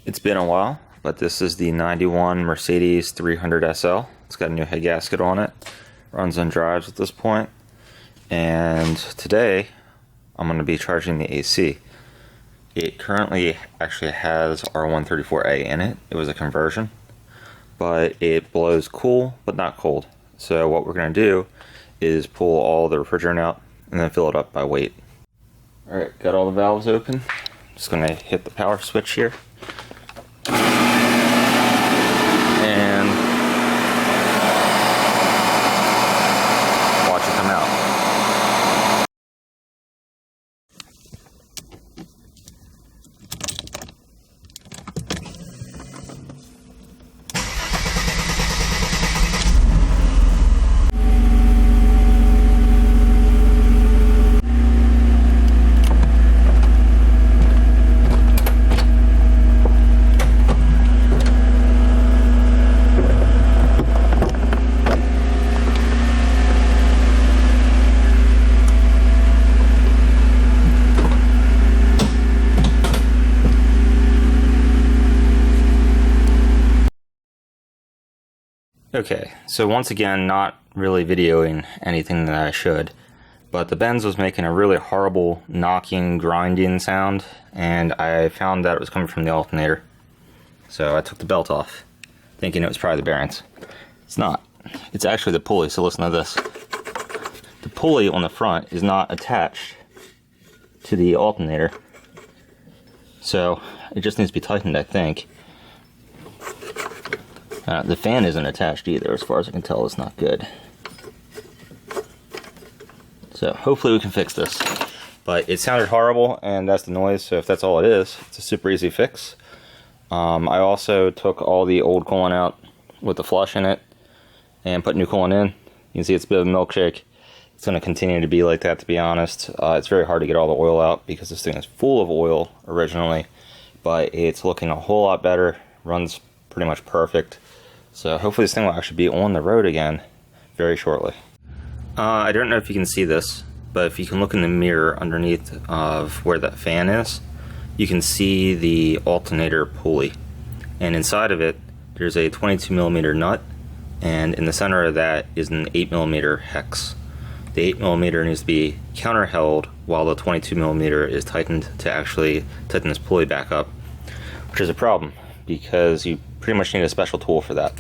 It's been a while, but this is the 91 Mercedes 300 SL. It's got a new head gasket on it. Runs on drives at this point. And today, I'm going to be charging the AC. It currently actually has R134A in it. It was a conversion. But it blows cool, but not cold. So what we're going to do is pull all the refrigerant out and then fill it up by weight. Alright, got all the valves open. Just going to hit the power switch here. And watch it come out. Okay, so once again, not really videoing anything that I should, but the Benz was making a really horrible knocking, grinding sound, and I found that it was coming from the alternator. So I took the belt off, thinking it was probably the bearings. It's not. It's actually the pulley, so listen to this. The pulley on the front is not attached to the alternator, so it just needs to be tightened, I think. The fan isn't attached either, as far as I can tell. It's not good. So hopefully we can fix this. But it sounded horrible, and that's the noise, so if that's all it is, it's a super easy fix. I also took all the old coolant out with the flush in it and put new coolant in. You can see it's a bit of a milkshake. It's going to continue to be like that, to be honest. It's very hard to get all the oil out because this thing is full of oil originally, but it's looking a whole lot better. Runs pretty much perfect. So hopefully this thing will actually be on the road again very shortly. I don't know if you can see this, but if you can look in the mirror underneath of where that fan is, you can see the alternator pulley. And inside of it, there's a 22mm nut, and in the center of that is an 8mm hex. The 8mm needs to be counter-held while the 22mm is tightened to actually tighten this pulley back up, which is a problem because you pretty much need a special tool for that.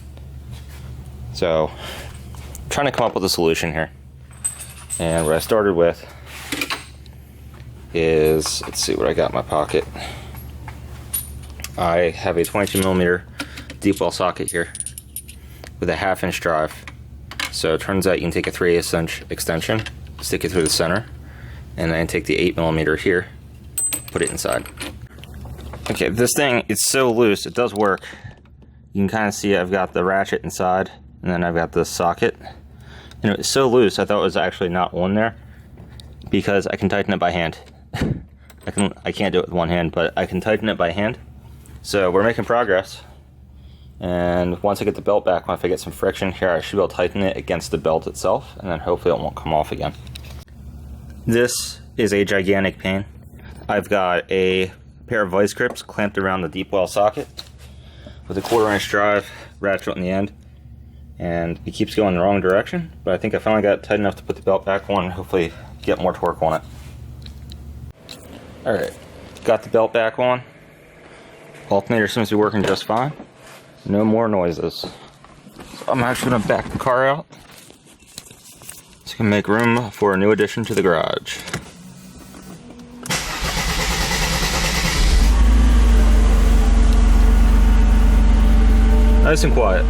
So, I'm trying to come up with a solution here. And what I started with is, let's see what I got in my pocket. I have a 22mm deep well socket here with a 1/2 inch drive. So it turns out you can take a 3/8 inch extension, stick it through the center, and then take the 8mm here, put it inside. Okay, this thing is so loose, it does work. You can kind of see I've got the ratchet inside, and then I've got the socket. And it was so loose, I thought it was actually not on there, because I can tighten it by hand. I can't do it with one hand, but I can tighten it by hand. So we're making progress. And once I get the belt back, once I get some friction here, I should be able to tighten it against the belt itself, and then hopefully it won't come off again. This is a gigantic pain. I've got a pair of vice grips clamped around the deep well socket with a 1/4 inch drive ratchet in the end, and it keeps going the wrong direction, but I think I finally got it tight enough to put the belt back on and hopefully get more torque on it. Alright, got the belt back on. Alternator seems to be working just fine. No more noises. So I'm actually going to back the car out so I can make room for a new addition to the garage. Nice and quiet.